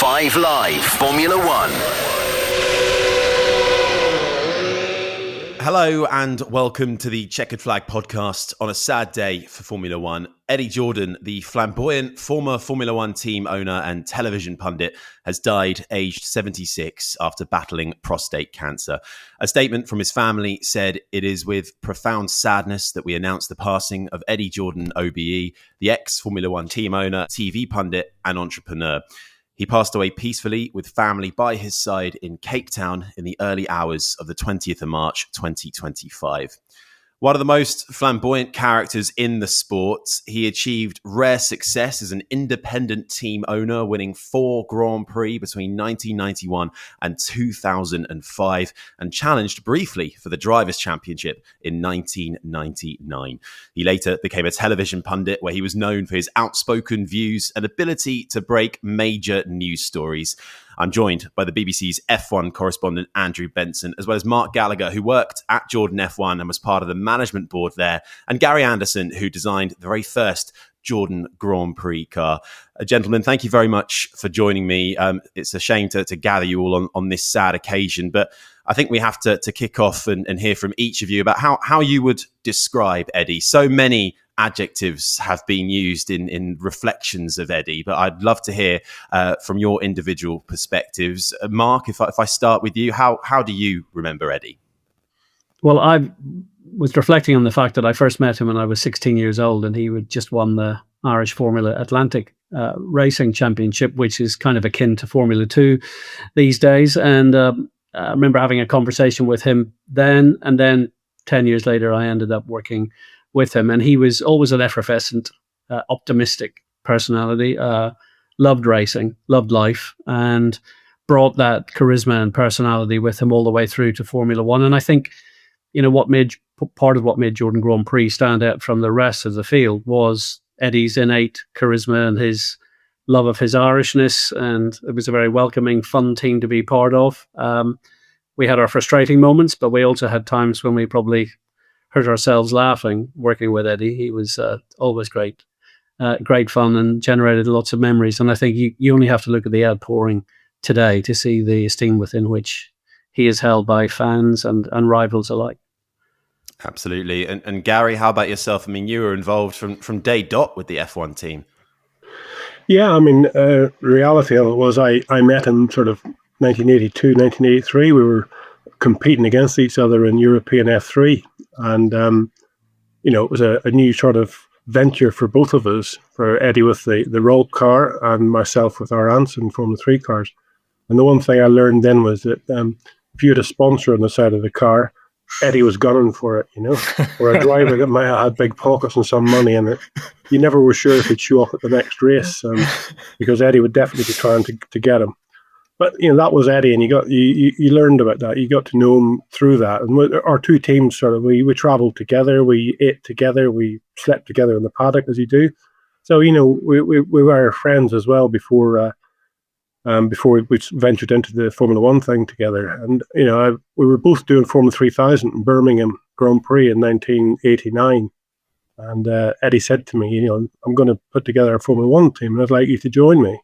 5 Live Formula One. Hello and welcome to the Chequered Flag podcast on a sad day for Formula One. Eddie Jordan, the flamboyant former Formula One team owner and television pundit, has died aged 76 after battling prostate cancer. A statement from his family said, "It is with profound sadness that we announce the passing of Eddie Jordan OBE, the ex-Formula One team owner, TV pundit and entrepreneur." He passed away peacefully with family by his side in Cape Town in the early hours of the 20th of March, 2025. One of the most flamboyant characters in the sport, he achieved rare success as an independent team owner, winning 4 Grand Prix between 1991 and 2005, and challenged briefly for the Drivers' Championship in 1999. He later became a television pundit where he was known for his outspoken views and ability to break major news stories. I'm joined by the BBC's F1 correspondent Andrew Benson, as well as Mark Gallagher, who worked at Jordan F1 and was part of the management board there, and Gary Anderson, who designed the very first Jordan Grand Prix car. Gentlemen, thank you very much for joining me. It's a shame to gather you all on this sad occasion, but I think we have to kick off and hear from each of you about how you would describe Eddie. So many adjectives have been used in reflections of Eddie, but I'd love to hear from your individual perspectives. Mark, if I start with you, how do you remember Eddie? Well, I was reflecting on the fact that I first met him when I was 16 years old, and he had just won the Irish Formula Atlantic Racing Championship, which is kind of akin to Formula 2 these days. And I remember having a conversation with him then, and then 10 years later, I ended up working with him. And he was always an effervescent, optimistic personality, loved racing, loved life, and brought that charisma and personality with him all the way through to Formula One. And I think, part of what made Jordan Grand Prix stand out from the rest of the field was Eddie's innate charisma and his love of his Irishness. And it was a very welcoming, fun team to be part of. We had our frustrating moments, but we also had times when we probably hurt ourselves laughing working with Eddie. He was always great fun and generated lots of memories. And I think you only have to look at the outpouring today to see the esteem within which he is held by fans and rivals alike. Absolutely. And Gary, how about yourself? I mean, you were involved from day dot with the F1 team. Yeah, I mean, reality of it was I met him sort of 1982, 1983. We were competing against each other in European F3. And, it was a new sort of venture for both of us, for Eddie with the Roll car and myself with our Anson Formula 3 cars. And the one thing I learned then was that if you had a sponsor on the side of the car, Eddie was gunning for it, or a driver that might have had big pockets and some money in it. You never were sure if he'd show up at the next race, because Eddie would definitely be trying to get him. But that was Eddie, and you learned about that. You got to know him through that. And our two teams we travelled together, we ate together, we slept together in the paddock as you do. So we were friends as well before we ventured into the Formula One thing together. And we were both doing Formula 3000 in Birmingham Grand Prix in 1989. And Eddie said to me, I'm going to put together a Formula One team, and I'd like you to join me.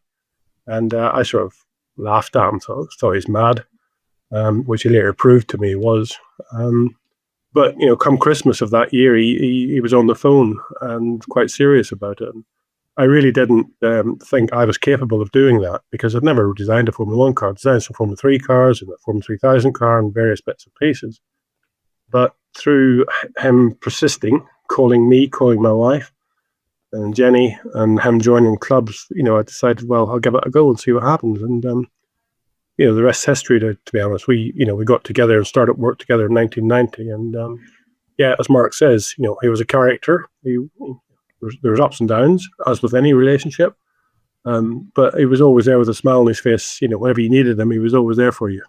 And I sort of laughed at him, thought he was mad, which he later proved to me he was. But come Christmas of that year, he was on the phone and quite serious about it. And I really didn't think I was capable of doing that, because I'd never designed a Formula 1 car. I designed some Formula 3 cars and a Formula 3000 car and various bits and pieces. But through him persisting, calling my wife and Jenny, and him joining clubs, I decided, well, I'll give it a go and see what happens. And, the rest is history, to be honest. We got together and started work together in 1990. And, as Mark says, he was a character. There was ups and downs, as with any relationship. But he was always there with a smile on his face. Whenever you needed him, he was always there for you.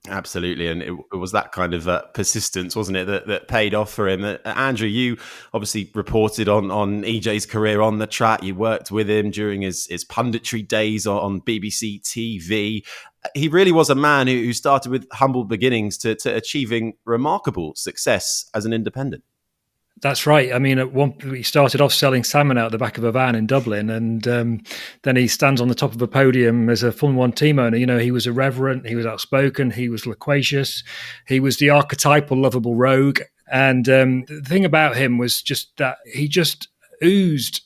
Absolutely. And it was that kind of persistence, wasn't it, that paid off for him. Andrew, you obviously reported on EJ's career on the track. You worked with him during his punditry days on BBC TV. He really was a man who started with humble beginnings to achieving remarkable success as an independent. That's right. I mean, he started off selling salmon out the back of a van in Dublin, and then he stands on the top of a podium as a Formula One team owner. You know, he was irreverent, he was outspoken, he was loquacious, he was the archetypal lovable rogue. And the thing about him was just that he just oozed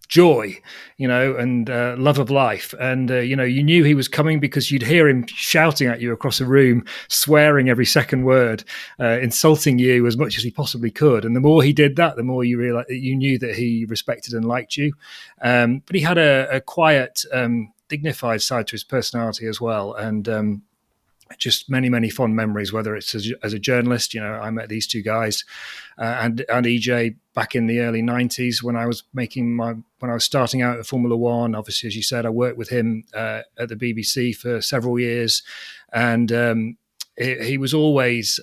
joy, you know, and love of life. And, you know, you knew he was coming because you'd hear him shouting at you across a room, swearing every second word, insulting you as much as he possibly could. And the more he did that, the more you knew that he respected and liked you. But he had a quiet, dignified side to his personality as well. And just many fond memories, whether it's as a journalist. You know, I met these two guys and EJ back in the early 90s when I was starting out at Formula One. Obviously, as you said, I worked with him at the BBC for several years, and he was always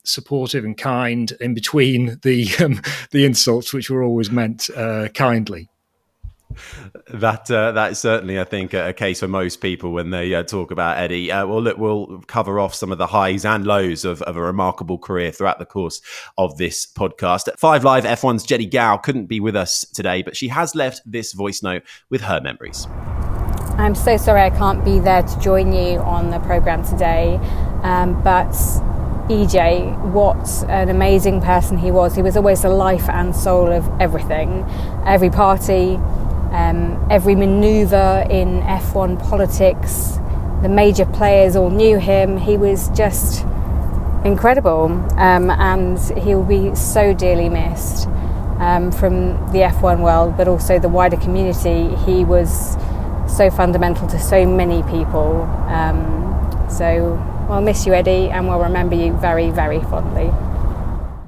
supportive and kind in between the insults, which were always meant kindly. That is certainly, I think, a case for most people when they talk about Eddie. Well, look, we'll cover off some of the highs and lows of a remarkable career throughout the course of this podcast. At 5 Live, F1's Jenny Gow couldn't be with us today, but she has left this voice note with her memories. I'm so sorry I can't be there to join you on the programme today, but EJ, what an amazing person he was. He was always the life and soul of everything, every party, every manoeuvre in F1 politics. The major players all knew him. He was just incredible, and he'll be so dearly missed from the F1 world, but also the wider community. He was so fundamental to so many people. So we'll miss you, Eddie, and we'll remember you very, very fondly.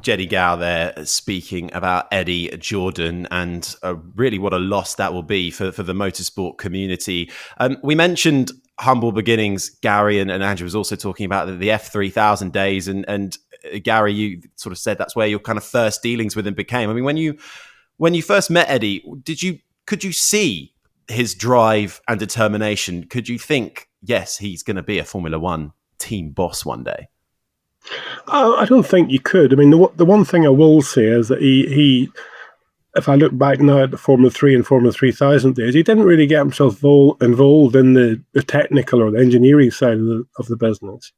Jenny Gow there speaking about Eddie Jordan and really what a loss that will be for the motorsport community. We mentioned humble beginnings. Gary and Andrew was also talking about the F3000 days, and Gary, you sort of said that's where your kind of first dealings with him became. I mean, when you first met Eddie, could you see his drive and determination? Could you think, yes, he's going to be a Formula One team boss one day? I don't think you could. I mean, the one thing I will say is that he, if I look back now at the Formula 3 and Formula 3000 days, he didn't really get himself involved in the technical or the engineering side of the business.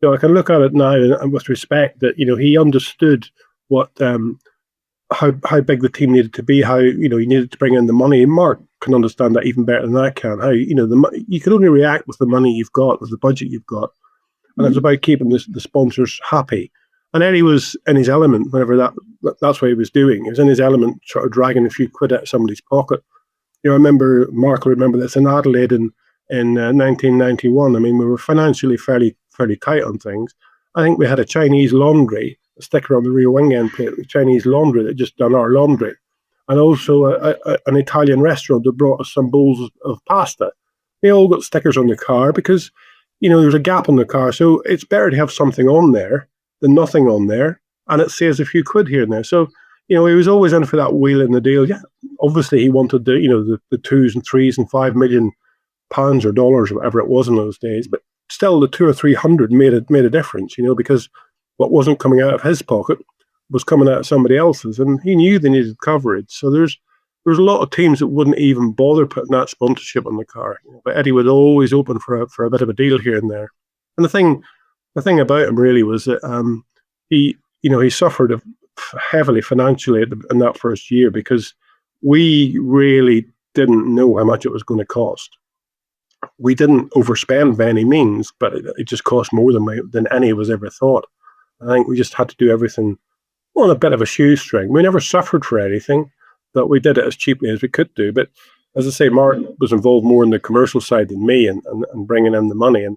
You know, I can look at it now and with respect that, you know, he understood what how big the team needed to be, how, you know, he needed to bring in the money. And Mark can understand that even better than I can. How, you know, you can only react with the money you've got, with the budget you've got. And it's about keeping the sponsors happy. And Eddie was in his element whenever that's what he was doing. He was in his element, sort of dragging a few quid out of somebody's pocket. You know, Mark will remember this in Adelaide in 1991. I mean, we were financially fairly tight on things. I think we had a Chinese laundry, a sticker on the rear wing end plate, the Chinese laundry that just done our laundry. And also an Italian restaurant that brought us some bowls of pasta. They all got stickers on the car because, you know, there's a gap on the car. So it's better to have something on there than nothing on there. And it saves a few quid here and there. So, you know, he was always in for that wheel in the deal. Yeah, obviously he wanted the 2s and 3s and £5 million or dollars or whatever it was in those days. But still the 200 or 300 made a difference, you know, because what wasn't coming out of his pocket was coming out of somebody else's. And he knew they needed coverage. So there's a lot of teams that wouldn't even bother putting that sponsorship on the car. But Eddie was always open for a bit of a deal here and there. And the thing about him really was that he suffered heavily financially in that first year because we really didn't know how much it was going to cost. We didn't overspend by any means, but it just cost more than any of us ever thought. I think we just had to do everything on a bit of a shoestring. We never suffered for anything, but we did it as cheaply as we could do. But as I say, Mark was involved more in the commercial side than me and bringing in the money. And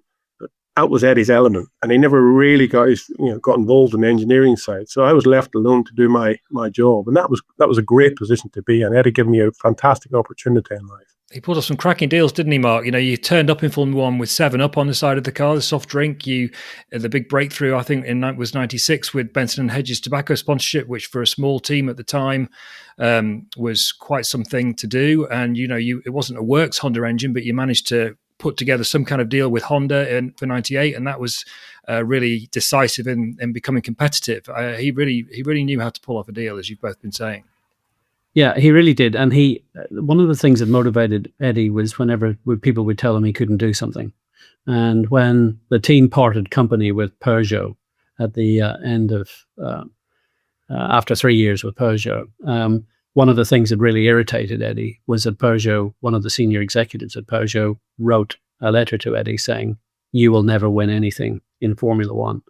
that was Eddie's element. And he never really got involved in the engineering side. So I was left alone to do my job. And that was a great position to be in. Eddie gave me a fantastic opportunity in life. He pulled off some cracking deals, didn't he, Mark? You know, you turned up in Formula One with 7-Up on the side of the car, the soft drink. The big breakthrough, I think, was 96 with Benson & Hedges tobacco sponsorship, which for a small team at the time was quite something to do. And, you know, it wasn't a works Honda engine, but you managed to put together some kind of deal with Honda for '98, and that was really decisive in becoming competitive. He really knew how to pull off a deal, as you've both been saying. Yeah, he really did. And one of the things that motivated Eddie was whenever people would tell him he couldn't do something. And when the team parted company with Peugeot at the end of, after 3 years with Peugeot, one of the things that really irritated Eddie was that Peugeot, one of the senior executives at Peugeot, wrote a letter to Eddie saying, "You will never win anything in Formula One."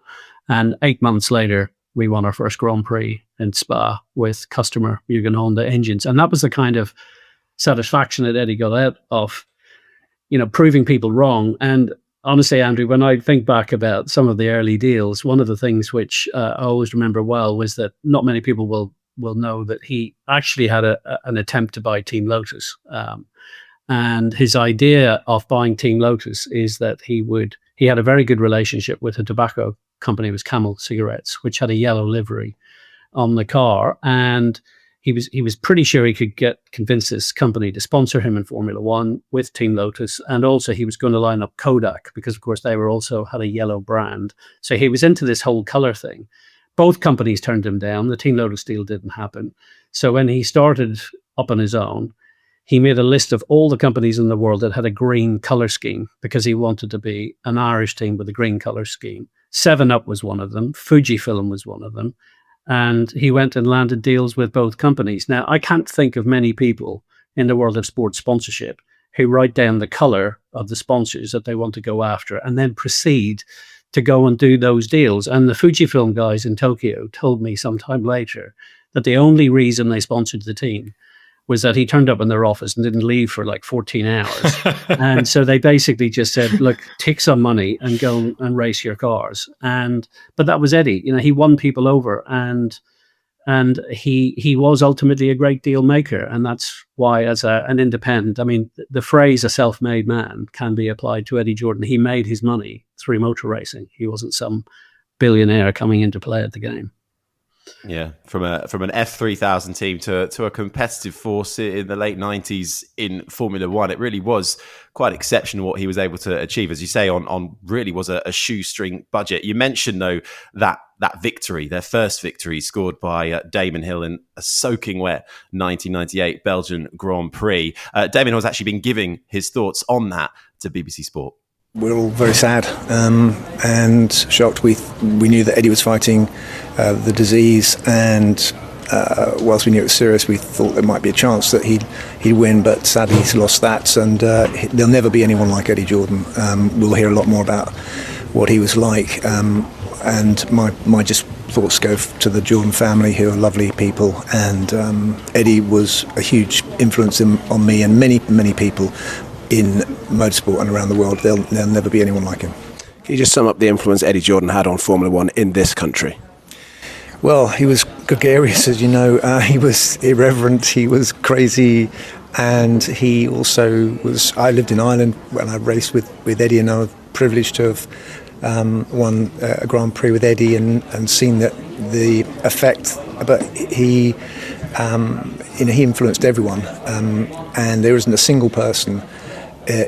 And 8 months later, we won our first Grand Prix in Spa with customer Mugen Honda engines. And that was the kind of satisfaction that Eddie got out of, proving people wrong. And honestly, Andrew, when I think back about some of the early deals, one of the things which I always remember well was that not many people will know that he actually had an attempt to buy Team Lotus. And his idea of buying Team Lotus is that he had a very good relationship with a tobacco company. It was Camel Cigarettes, which had a yellow livery on the car, and he was pretty sure he could convince this company to sponsor him in Formula One with Team Lotus, and also he was going to line up Kodak because, of course, they were also had a yellow brand. So he was into this whole color thing. Both companies turned him down. The Team Lotus deal didn't happen. So when he started up on his own, he made a list of all the companies in the world that had a green color scheme because he wanted to be an Irish team with a green color scheme. 7-Up was one of them. Fujifilm was one of them. And he went and landed deals with both companies. Now, I can't think of many people in the world of sports sponsorship who write down the color of the sponsors that they want to go after and then proceed to go and do those deals. And the Fujifilm guys in Tokyo told me sometime later that the only reason they sponsored the team was that he turned up in their office and didn't leave for like 14 hours. And so they basically just said, look, take some money and go and race your cars. But that was Eddie. He won people over, and he was ultimately a great deal maker. And that's why, as an independent, the phrase "a self-made man" can be applied to Eddie Jordan. He made his money through motor racing. He wasn't some billionaire coming in to play at the game. Yeah, from an F3000 team to a competitive force in the late 90s in Formula One, it really was quite exceptional what he was able to achieve, as you say, on really was a shoestring budget. You mentioned, though, that victory, their first victory scored by Damon Hill in a soaking wet 1998 Belgian Grand Prix. Damon Hill has actually been giving his thoughts on that to BBC Sport. We're all very sad and shocked. We knew that Eddie was fighting the disease, and whilst we knew it was serious, we thought there might be a chance that he'd win, but sadly he's lost that, and there'll never be anyone like Eddie Jordan. We'll hear a lot more about what he was like, and my just thoughts go to the Jordan family, who are lovely people, and Eddie was a huge influence on me and many, many people in motorsport and around the world. There'll never be anyone like him. Can you just sum up the influence Eddie Jordan had on Formula One in this country? Well, he was gregarious, as you know. He was irreverent, he was crazy, and he also was... I lived in Ireland when I raced with Eddie, and I was privileged to have won a Grand Prix with Eddie and seen that the effect. But he influenced everyone, and there isn't a single person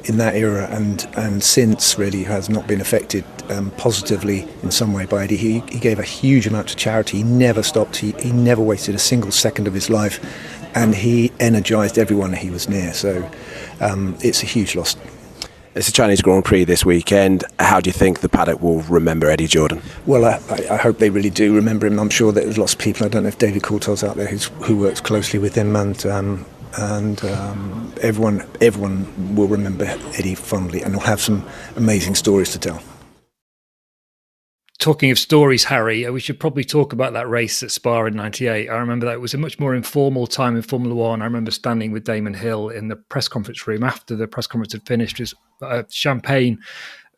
in that era and since really has not been affected positively in some way by Eddie. He gave a huge amount to charity. He never stopped. He never wasted a single second of his life, and he energised everyone he was near. So it's a huge loss. It's a Chinese Grand Prix this weekend. How do you think the paddock will remember Eddie Jordan? Well, I hope they really do remember him. I'm sure that there's lots of people. I don't know if David Courtaulds out there who works closely with him, and everyone will remember Eddie fondly, and will have some amazing stories to tell. Talking of stories, Harry, we should probably talk about that race at Spa in '98. I remember that it was a much more informal time in Formula One. I remember standing with Damon Hill in the press conference room after the press conference had finished. It was champagne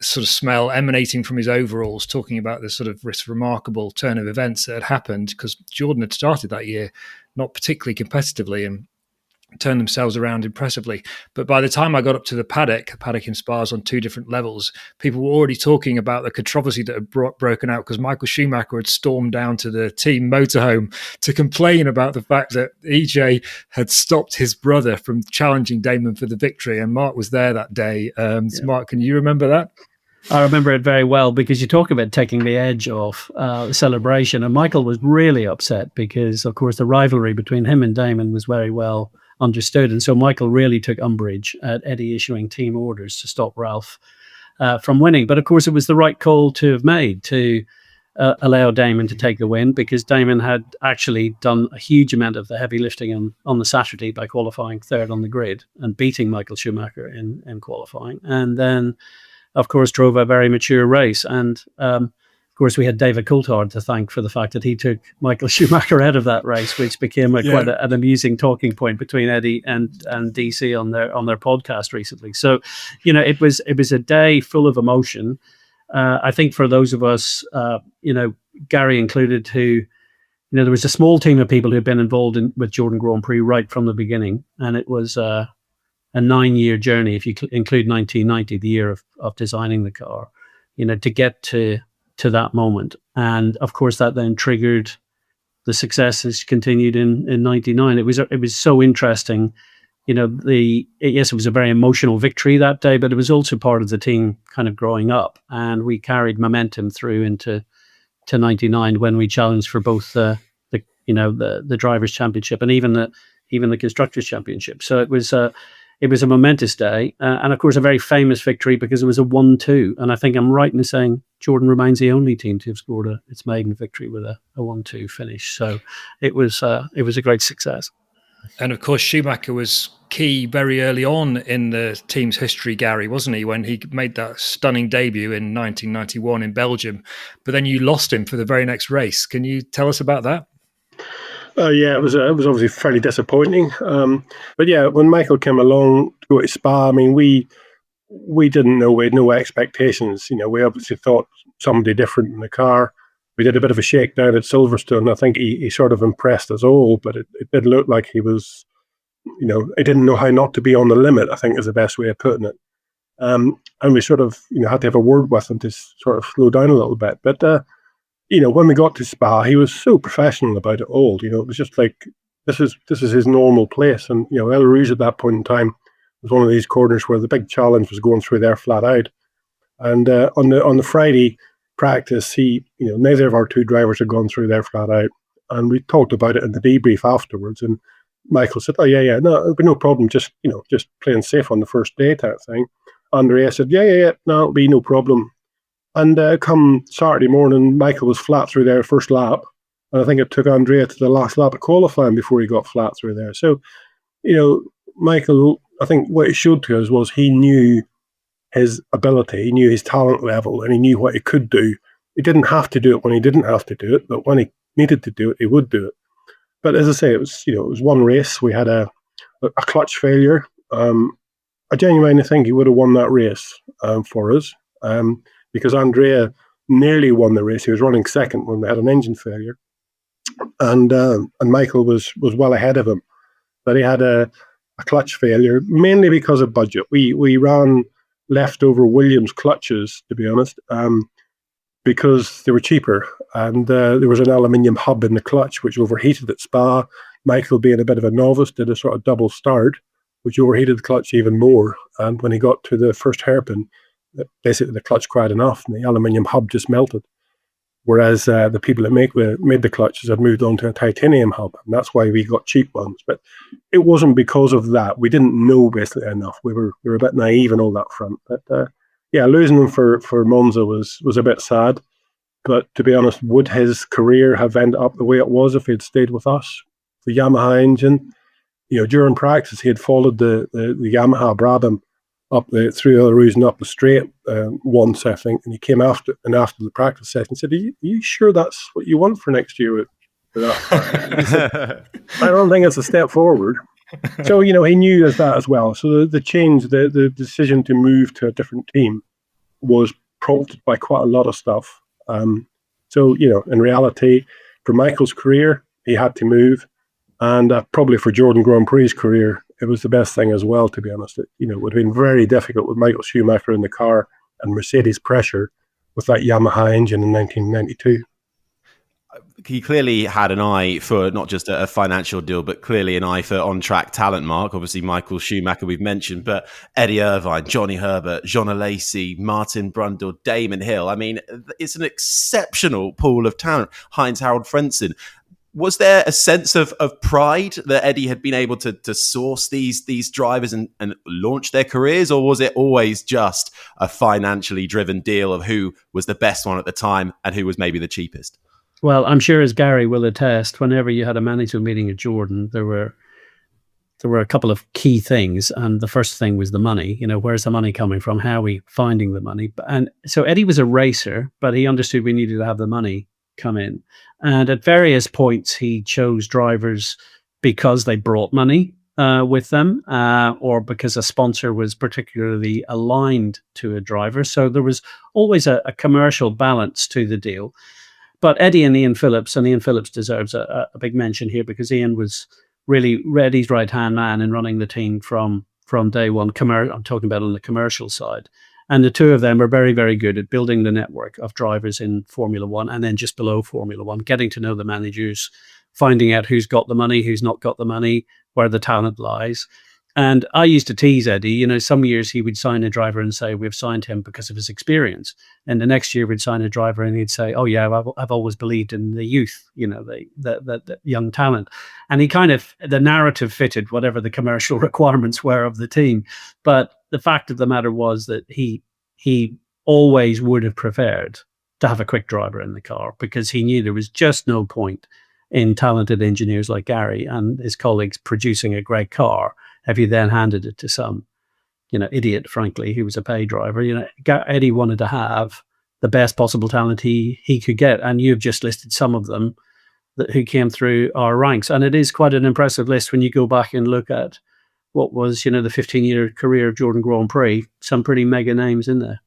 sort of smell emanating from his overalls, talking about this remarkable turn of events that had happened, because Jordan had started that year not particularly competitively, and turned themselves around impressively. But by the time I got up to the paddock in Spas on 2 different levels, people were already talking about the controversy that had broken out because Michael Schumacher had stormed down to the team motorhome to complain about the fact that EJ had stopped his brother from challenging Damon for the victory. And Mark was there that day. So Mark, can you remember that? I remember it very well because you talk about taking the edge off the celebration. And Michael was really upset because, of course, the rivalry between him and Damon was very well understood. And so Michael really took umbrage at Eddie issuing team orders to stop Ralph from winning. But, of course, it was the right call to have made to allow Damon to take the win because Damon had actually done a huge amount of the heavy lifting on the Saturday by qualifying third on the grid and beating Michael Schumacher in qualifying. And then, of course, drove a very mature race. And, of course, we had David Coulthard to thank for the fact that he took Michael Schumacher out of that race, which became quite an amusing talking point between Eddie and DC on their podcast recently. So, it was a day full of emotion. I think for those of us, Gary included, who, there was a small team of people who had been involved with Jordan Grand Prix right from the beginning. And it was a 9-year journey, if you include 1990, the year of designing the car, to get to that moment. And of course, that then triggered the success that's continued in 99. It was so interesting. Yes, it was a very emotional victory that day, but it was also part of the team kind of growing up. And we carried momentum through into 99 when we challenged for both the Drivers' Championship and even the Constructors' Championship. So it was a momentous day, and of course a very famous victory because it was a 1-2. And I think I'm right in saying Jordan remains the only team to have scored its maiden victory with a 1-2 finish. So it was a great success. And of course, Schumacher was key very early on in the team's history, Gary, wasn't he, when he made that stunning debut in 1991 in Belgium? But then you lost him for the very next race. Can you tell us about that? It was obviously fairly disappointing. But yeah, when Michael came along to go to Spa, I mean, we didn't know, we had no expectations. We obviously thought somebody different in the car. We did a bit of a shakedown at Silverstone. I think he sort of impressed us all, but it did look like he was, he didn't know how not to be on the limit, I think is the best way of putting it. And we sort of, had to have a word with him to sort of slow down a little bit. But, when we got to Spa, he was so professional about it all. It was just like, this is his normal place. And, El Rouge at that point in time was one of these corners where the big challenge was going through there flat out. And on the Friday practice, neither of our 2 drivers had gone through there flat out. And we talked about it in the debrief afterwards. And Michael said, no, it'll be no problem. Just playing safe on the first day type thing. Andrea said, no, it'll be no problem. And come Saturday morning, Michael was flat through there first lap. And I think it took Andrea to the last lap of qualifying before he got flat through there. So, Michael, I think what he showed to us was he knew his ability, he knew his talent level, and he knew what he could do. He didn't have to do it when he didn't have to do it, but when he needed to do it, he would do it. But as I say, it was one race. We had a clutch failure. I genuinely think he would have won that race for us because Andrea nearly won the race. He was running second when we had an engine failure, and Michael was well ahead of him. But he had a clutch failure mainly because of budget. We ran leftover Williams clutches, to be honest, because they were cheaper. And there was an aluminium hub in the clutch, which overheated at Spa. Michael, being a bit of a novice, did a sort of double start, which overheated the clutch even more. And when he got to the first hairpin, basically the clutch cried enough and the aluminium hub just melted. Whereas the people that made the clutches had moved on to a titanium hub, and that's why we got cheap ones. But it wasn't because of that. We didn't know basically enough. We were a bit naive on all that front. But losing him for Monza was a bit sad. But to be honest, would his career have ended up the way it was if he had stayed with us? The Yamaha engine, during practice he had followed the Yamaha Brabham up through El Rouge and up the straight once, I think, and he came after the practice session and said, are you sure that's what you want for next year with that? He said, I don't think it's a step forward. So, he knew that as well. So the change, the decision to move to a different team was prompted by quite a lot of stuff. So, in reality, for Michael's career, he had to move. And probably for Jordan Grand Prix's career, it was the best thing as well, to be honest. It would have been very difficult with Michael Schumacher in the car and Mercedes pressure with that Yamaha engine in 1992. He clearly had an eye for not just a financial deal, but clearly an eye for on-track talent, Mark. Obviously, Michael Schumacher we've mentioned, but Eddie Irvine, Johnny Herbert, Jean Alesi, Martin Brundle, Damon Hill. I mean, it's an exceptional pool of talent. Heinz-Harald Frentzen. Was there a sense of pride that Eddie had been able to source these drivers and launch their careers, or was it always just a financially driven deal of who was the best one at the time and who was maybe the cheapest? Well, I'm sure, as Gary will attest, whenever you had a management meeting at Jordan, there were a couple of key things, and the first thing was the money. Where's the money coming from? How are we finding the money? And so Eddie was a racer, but he understood we needed to have the money come in. And at various points, he chose drivers because they brought money with them, or because a sponsor was particularly aligned to a driver. So there was always a commercial balance to the deal. But Eddie and Ian Phillips deserves a big mention here, because Ian was really Eddie's right-hand man in running the team from day one. I'm talking about on the commercial side. And the two of them are very, very good at building the network of drivers in Formula One, and then just below Formula One, getting to know the managers, finding out who's got the money, who's not got the money, where the talent lies. And I used to tease Eddie, some years he would sign a driver and say, we've signed him because of his experience. And the next year we'd sign a driver and he'd say, oh yeah, I've always believed in the youth, the young talent. And the narrative fitted whatever the commercial requirements were of the team. But the fact of the matter was that he always would have preferred to have a quick driver in the car, because he knew there was just no point in talented engineers like Gary and his colleagues producing a great car if you then handed it to some, idiot, frankly, who was a pay driver. Eddie wanted to have the best possible talent he could get. And you've just listed some of them who came through our ranks. And it is quite an impressive list when you go back and look at what was, the 15-year career of Jordan Grand Prix. Some pretty mega names in there.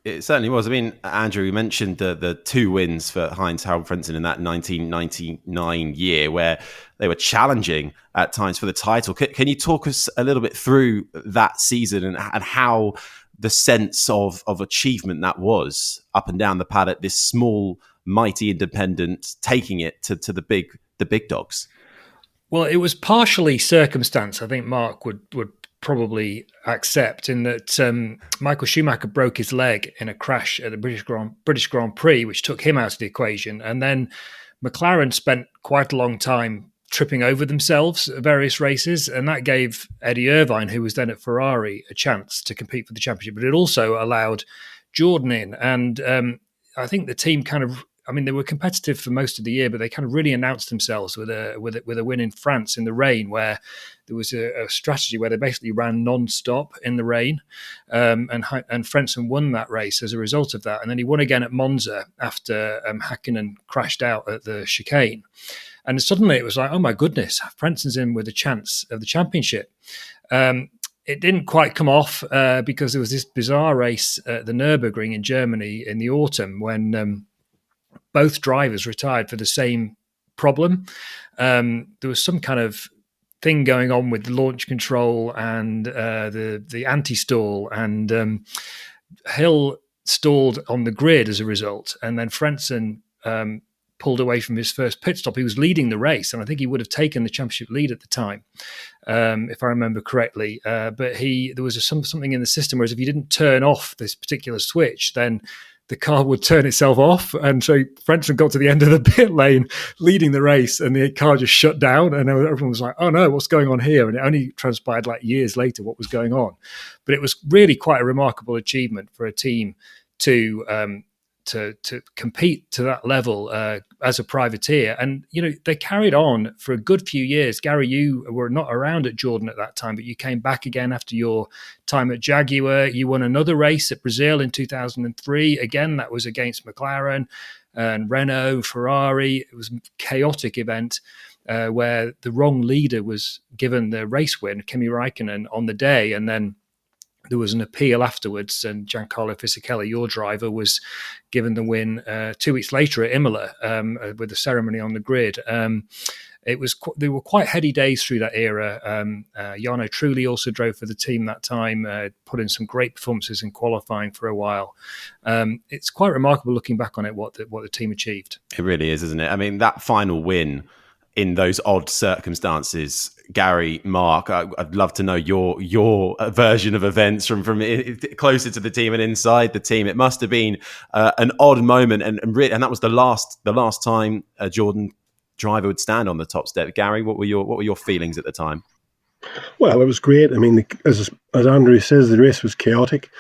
It certainly was. I mean, Andrew, you mentioned the two wins for Heinz-Harald Frentzen in that 1999 year, where they were challenging at times for the title. Can you talk us a little bit through that season and how the sense of achievement that was up and down the paddock, this small, mighty independent taking it to the big dogs? Well, it was partially circumstance, I think Mark would probably accept, in that Michael Schumacher broke his leg in a crash at the British Grand Prix, which took him out of the equation. And then McLaren spent quite a long time tripping over themselves at various races, and that gave Eddie Irvine, who was then at Ferrari, a chance to compete for the championship. But it also allowed Jordan in. And I think the team they were competitive for most of the year, but they kind of really announced themselves with a win in France in the rain, where there was a strategy where they basically ran non-stop in the rain, and Frentzen won that race as a result of that. And then he won again at Monza after Hakkinen crashed out at the chicane. And suddenly it was like, oh my goodness, Frentzen's in with a chance of the championship. It didn't quite come off because there was this bizarre race at the Nürburgring in Germany in the autumn when both drivers retired for the same problem. There was some kind of thing going on with the launch control and the anti-stall, and Hill stalled on the grid as a result. And then Frentzen pulled away from his first pit stop. He was leading the race, and I think he would have taken the championship lead at the time, if I remember correctly. But there was something in the system, whereas if you didn't turn off this particular switch, then the car would turn itself off. And so Frentzen got to the end of the pit lane leading the race, and the car just shut down, and everyone was like, oh no, what's going on here? And it only transpired like years later what was going on. But it was really quite a remarkable achievement for a team to compete to that level as a privateer. And, they carried on for a good few years. Gary, you were not around at Jordan at that time, but you came back again after your time at Jaguar. You won another race at Brazil in 2003. Again, that was against McLaren and Renault, Ferrari. It was a chaotic event where the wrong leader was given the race win, Kimi Räikkönen, on the day. And then there was an appeal afterwards, and Giancarlo Fisichella, your driver, was given the win 2 weeks later at Imola with a ceremony on the grid. They were quite heady days through that era. Jarno Trulli also drove for the team that time, put in some great performances in qualifying for a while. It's quite remarkable looking back on it, what the team achieved. It really is, isn't it? I mean, that final win in those odd circumstances, Gary, Mark, I'd love to know your version of events from closer to the team and inside the team. It must have been an odd moment, and that was the last time a Jordan driver would stand on the top step. Gary, what were your feelings at the time? Well, it was great. I mean, as Andrew says, the race was chaotic.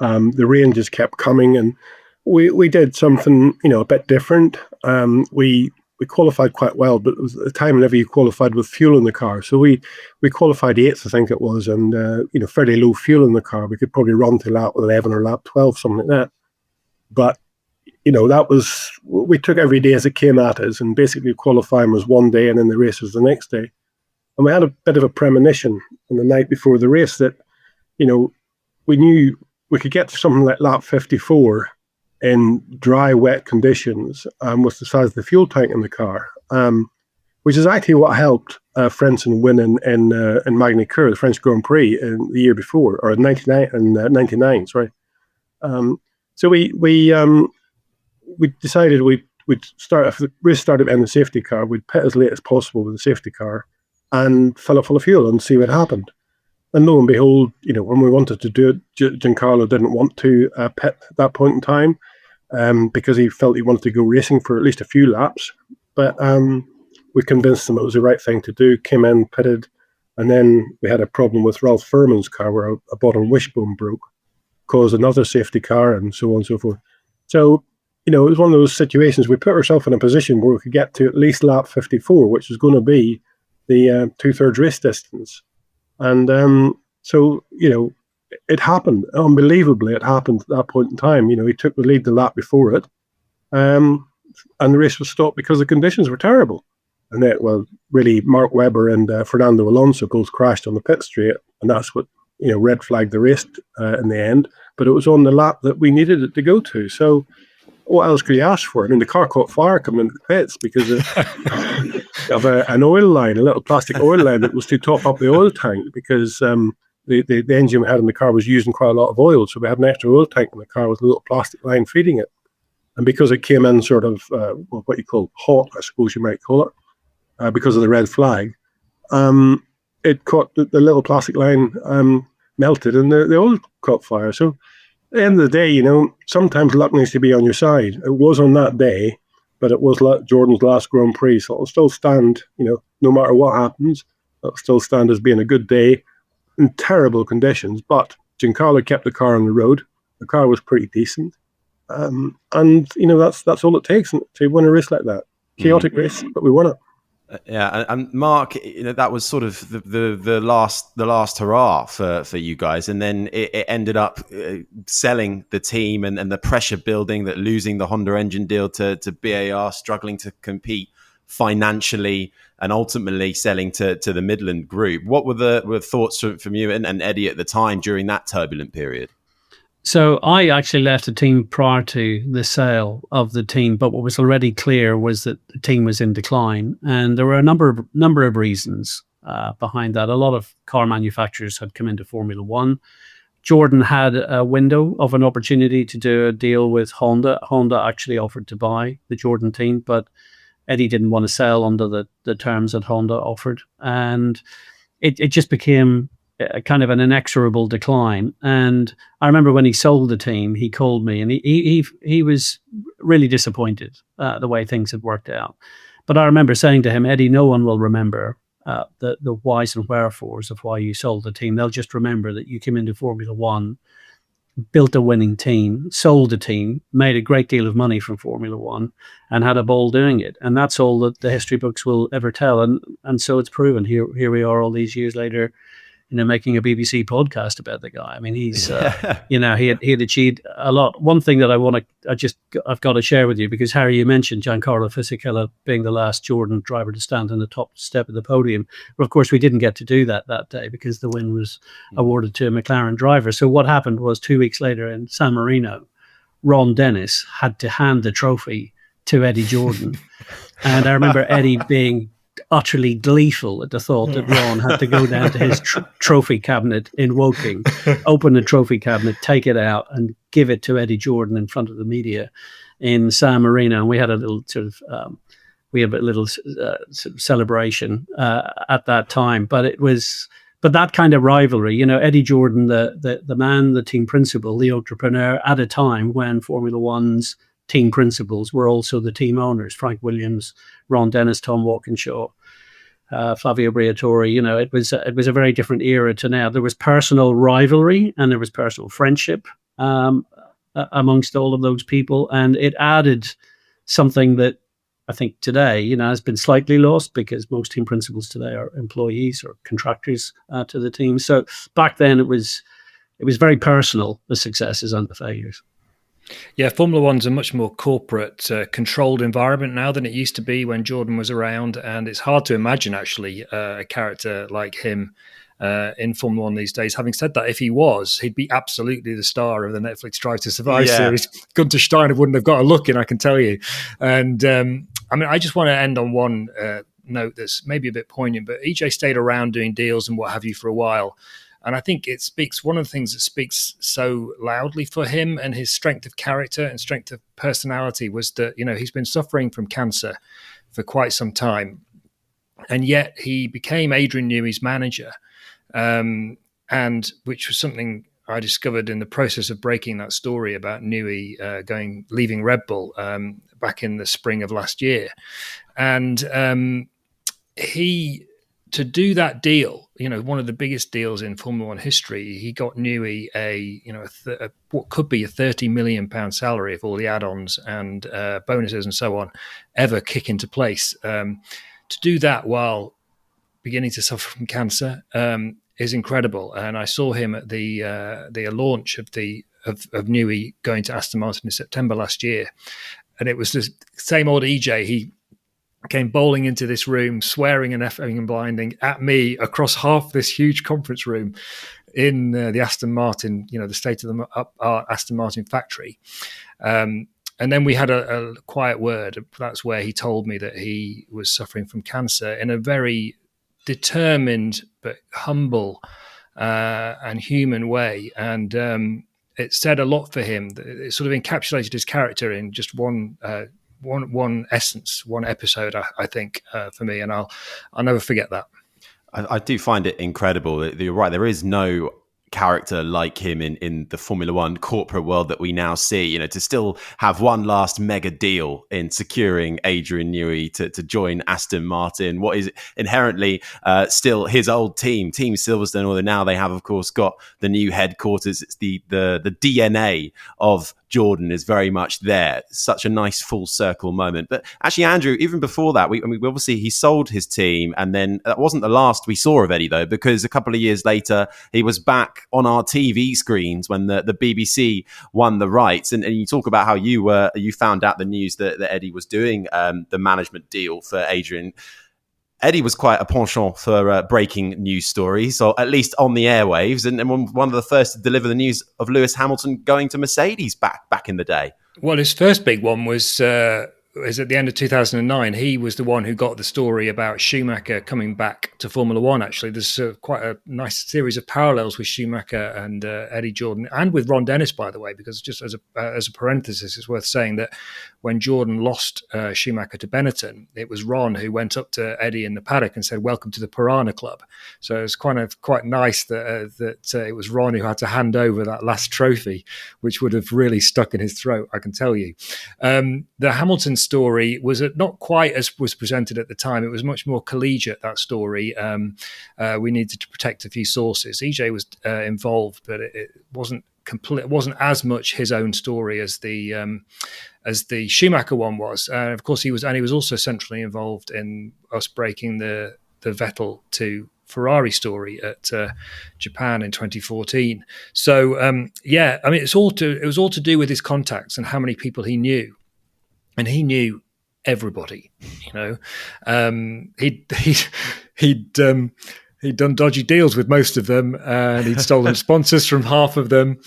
The rain just kept coming, and we did something a bit different. We qualified quite well, but it was a time whenever you qualified with fuel in the car. So we qualified 8th, I think it was, and fairly low fuel in the car. We could probably run to lap 11 or lap 12, something like that. But we took every day as it came at us, and basically qualifying was one day and then the race was the next day. And we had a bit of a premonition on the night before the race that, we knew we could get to something like lap 54 in dry, wet conditions with the size of the fuel tank in the car, which is actually what helped Frentzen win in Magny-Cours, the French Grand Prix, in the year before, or in 99, sorry. So we decided we'd start, if the race started in the safety car, we'd pit as late as possible with the safety car and fill it full of fuel and see what happened. And lo and behold, when we wanted to do it, Giancarlo didn't want to pit at that point in time because he felt he wanted to go racing for at least a few laps. But we convinced him it was the right thing to do, came in, pitted, and then we had a problem with Ralph Furman's car where a bottom wishbone broke, caused another safety car, and so on and so forth. So, it was one of those situations we put ourselves in a position where we could get to at least lap 54, which was going to be the 2/3 race distance. And so, it happened. Unbelievably, it happened at that point in time. He took the lead the lap before it. And the race was stopped because the conditions were terrible. And then, really, Mark Webber and Fernando Alonso both crashed on the pit straight. And that's what, red flagged the race in the end. But it was on the lap that we needed it to go to. So what else could you ask for? I mean, the car caught fire coming into the pits because of an oil line, a little plastic oil line that was to top up the oil tank because the engine we had in the car was using quite a lot of oil. So we had an extra oil tank in the car with a little plastic line feeding it. And because it came in sort of what you call hot, I suppose you might call it, because of the red flag, it caught the little plastic line melted and the oil caught fire. So at the end of the day, sometimes luck needs to be on your side. It was on that day, but it was Jordan's last Grand Prix, so it'll still stand, no matter what happens, it'll still stand as being a good day in terrible conditions. But Giancarlo kept the car on the road. The car was pretty decent. And, that's all it takes to win a race like that. Chaotic race, but we won it. Yeah, and Mark, that was sort of the last hurrah for you guys, and then it ended up selling the team and the pressure building, that losing the Honda engine deal to BAR, struggling to compete financially, and ultimately selling to the Midland Group. What were the thoughts from you and Eddie at the time during that turbulent period? So I actually left the team prior to the sale of the team, but what was already clear was that the team was in decline, and there were a number of reasons behind that. A lot of car manufacturers had come into Formula One. Jordan had a window of an opportunity to do a deal with Honda. Honda actually offered to buy the Jordan team, but Eddie didn't want to sell under the terms that Honda offered, and it just became kind of an inexorable decline. And I remember when he sold the team, he called me and he was really disappointed the way things had worked out. But I remember saying to him, Eddie, no one will remember the whys and wherefores of why you sold the team. They'll just remember that you came into Formula One, built a winning team, sold a team, made a great deal of money from Formula One, and had a ball doing it. And that's all that the history books will ever tell. And so it's proven. Here we are all these years later, making a BBC podcast about the guy. I mean, he's, he had achieved a lot. One thing that I've got to share with you, because Harry, you mentioned Giancarlo Fisichella being the last Jordan driver to stand on the top step of the podium. But of course, we didn't get to do that day because the win was awarded to a McLaren driver. So what happened was 2 weeks later in San Marino, Ron Dennis had to hand the trophy to Eddie Jordan. And I remember Eddie being utterly gleeful at the thought that Ron had to go down to his trophy cabinet in Woking, open the trophy cabinet, take it out, and give it to Eddie Jordan in front of the media in San Marino. And we had a little sort of celebration at that time. But that kind of rivalry, Eddie Jordan, the man, the team principal, the entrepreneur, at a time when Formula One's team principals were also the team owners: Frank Williams, Ron Dennis, Tom Walkinshaw, Flavio Briatore. It was a very different era to now. There was personal rivalry and there was personal friendship amongst all of those people, and it added something that I think today, has been slightly lost, because most team principals today are employees or contractors to the team. So back then, it was very personal, the successes and the failures. Yeah, Formula One's a much more corporate, controlled environment now than it used to be when Jordan was around, and it's hard to imagine actually a character like him in Formula One these days. Having said that, if he was, he'd be absolutely the star of the Netflix Drive to Survive series. Gunter Steiner wouldn't have got a look in, I can tell you. And I just want to end on one note that's maybe a bit poignant, but EJ stayed around doing deals and what have you for a while. And I think it speaks, one of the things that speaks so loudly for him and his strength of character and strength of personality was that, he's been suffering from cancer for quite some time. And yet he became Adrian Newey's manager, and which was something I discovered in the process of breaking that story about Newey leaving Red Bull back in the spring of last year. And to do that deal, one of the biggest deals in Formula One history, he got Newey what could be a £30 million salary if all the add-ons and bonuses and so on ever kick into place. To do that while beginning to suffer from cancer is incredible. And I saw him at the launch of Newey going to Aston Martin in September last year, and it was the same old EJ. He came bowling into this room, swearing and effing and blinding at me across half this huge conference room in the Aston Martin, the state-of-the-art Aston Martin factory. And then we had a quiet word. That's where he told me that he was suffering from cancer in a very determined but humble and human way. And it said a lot for him. It sort of encapsulated his character in just one essence, one episode, I think, for me, and I'll never forget that. I do find it incredible. You're right. There is no character like him in the Formula One corporate world that we now see. To still have one last mega deal in securing Adrian Newey to join Aston Martin, what is inherently still his old Team Silverstone, although now they have, of course, got the new headquarters. It's the DNA of Jordan is very much there. Such a nice full circle moment. But actually, Andrew, even before that, we obviously he sold his team, and then that wasn't the last we saw of Eddie, though, because a couple of years later he was back on our TV screens when the BBC won the rights. And you talk about how you found out the news that Eddie was doing the management deal for Adrian. Eddie was quite a penchant for breaking news stories, or at least on the airwaves, and one of the first to deliver the news of Lewis Hamilton going to Mercedes back in the day. Well, his first big one was at the end of 2009. He was the one who got the story about Schumacher coming back to Formula One. Actually, there's quite a nice series of parallels with Schumacher and Eddie Jordan, and with Ron Dennis, by the way, because just as a parenthesis, it's worth saying that when Jordan lost Schumacher to Benetton, it was Ron who went up to Eddie in the paddock and said, "Welcome to the Piranha Club." So it's quite nice that it was Ron who had to hand over that last trophy, which would have really stuck in his throat, I can tell you. The Hamilton story was not quite as was presented at the time. It was much more collegiate, that story. We needed to protect a few sources. EJ was involved, but it wasn't complete. It wasn't as much his own story as the Schumacher one was. Of course, he was also centrally involved in us breaking the Vettel to Ferrari story at Japan in 2014. So it was all to do with his contacts and how many people he knew. And he knew everybody, He'd done dodgy deals with most of them, and he'd stolen sponsors from half of them.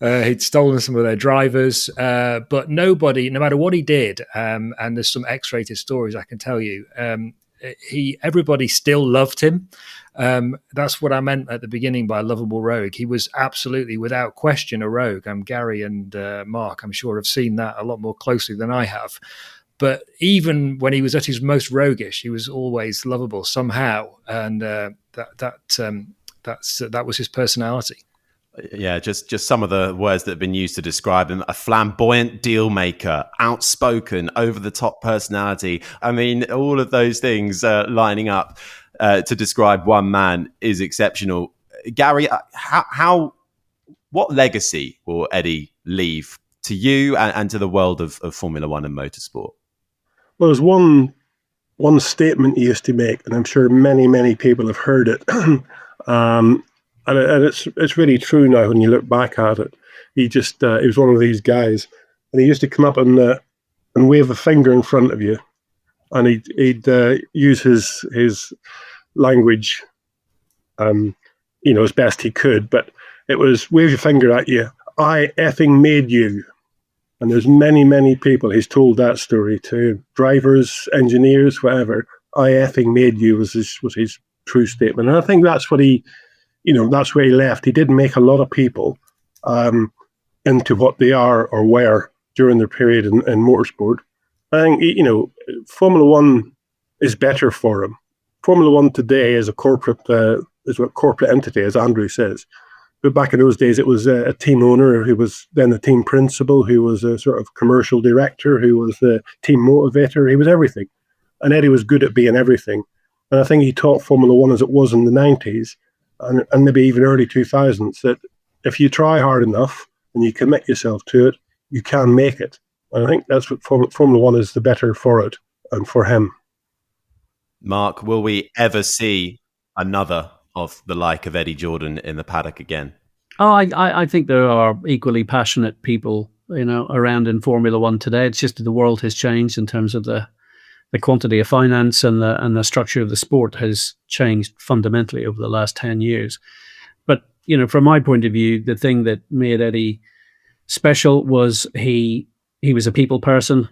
He'd stolen some of their drivers, but nobody, no matter what he did, and there's some X-rated stories I can tell you, everybody still loved him. That's what I meant at the beginning by lovable rogue. He was absolutely, without question, a rogue. Gary and Mark, I'm sure, have seen that a lot more closely than I have. But even when he was at his most roguish, he was always lovable somehow, and that was his personality. Yeah, just some of the words that have been used to describe him: a flamboyant deal maker, outspoken, over the top personality. I mean, all of those things lining up to describe one man is exceptional. Gary, what legacy will Eddie leave to you and to the world of Formula One and motorsport? Well, there's one statement he used to make, and I'm sure many people have heard it. And it's really true now when you look back at it. He was one of these guys, and he used to come up and wave a finger in front of you, and he'd use his language, as best he could. But it was wave your finger at you. I effing made you. And there's many people he's told that story to, drivers, engineers, whatever. I effing made you was his true statement, and I think that's what that's where he left. He didn't make a lot of people into what they are or were during their period in motorsport. I think, Formula One is better for him. Formula One today is a corporate entity, as Andrew says. But back in those days, it was a team owner who was then a team principal, who was a sort of commercial director, who was the team motivator. He was everything. And Eddie was good at being everything. And I think he taught Formula One as it was in the 90s and maybe even early 2000s, that if you try hard enough and you commit yourself to it, you can make it. And I think that's what Formula One is the better for it and for him. Mark, will we ever see another of the like of Eddie Jordan in the paddock again? Oh, I think there are equally passionate people, around in Formula One today. It's just that the world has changed in terms of the quantity of finance, and the structure of the sport has changed fundamentally over the last 10 years. But, from my point of view, the thing that made Eddie special was he was a people person.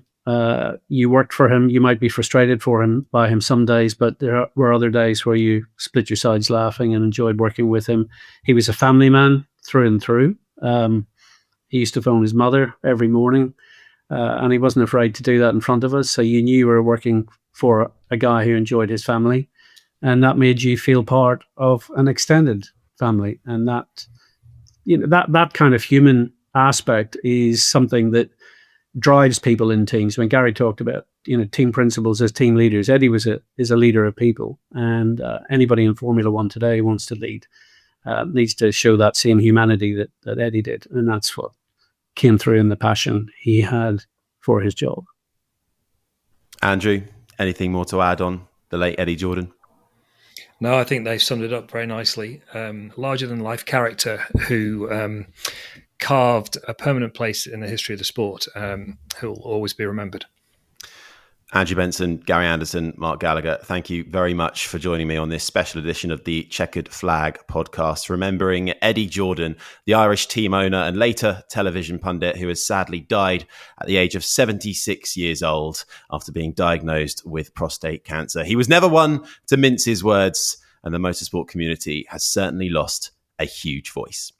You worked for him. You might be frustrated by him some days, but there were other days where you split your sides laughing and enjoyed working with him. He was a family man through and through. He used to phone his mother every morning, and he wasn't afraid to do that in front of us. So you knew you were working for a guy who enjoyed his family, and that made you feel part of an extended family. And that kind of human aspect is something that drives people in teams. When Gary talked about team principles as team leaders, Eddie is a leader of people, and anybody in Formula One today who wants to lead needs to show that same humanity that Eddie did, and that's what came through in the passion he had for his job. Andrew, anything more to add on the late Eddie Jordan? No, I think they've summed it up very nicely. Larger than life character who carved a permanent place in the history of the sport, who will always be remembered. Andrew Benson, Gary Anderson, Mark Gallagher, thank you very much for joining me on this special edition of the Chequered Flag podcast, remembering Eddie Jordan, the Irish team owner and later television pundit who has sadly died at the age of 76 years old after being diagnosed with prostate cancer. He was never one to mince his words, and the motorsport community has certainly lost a huge voice.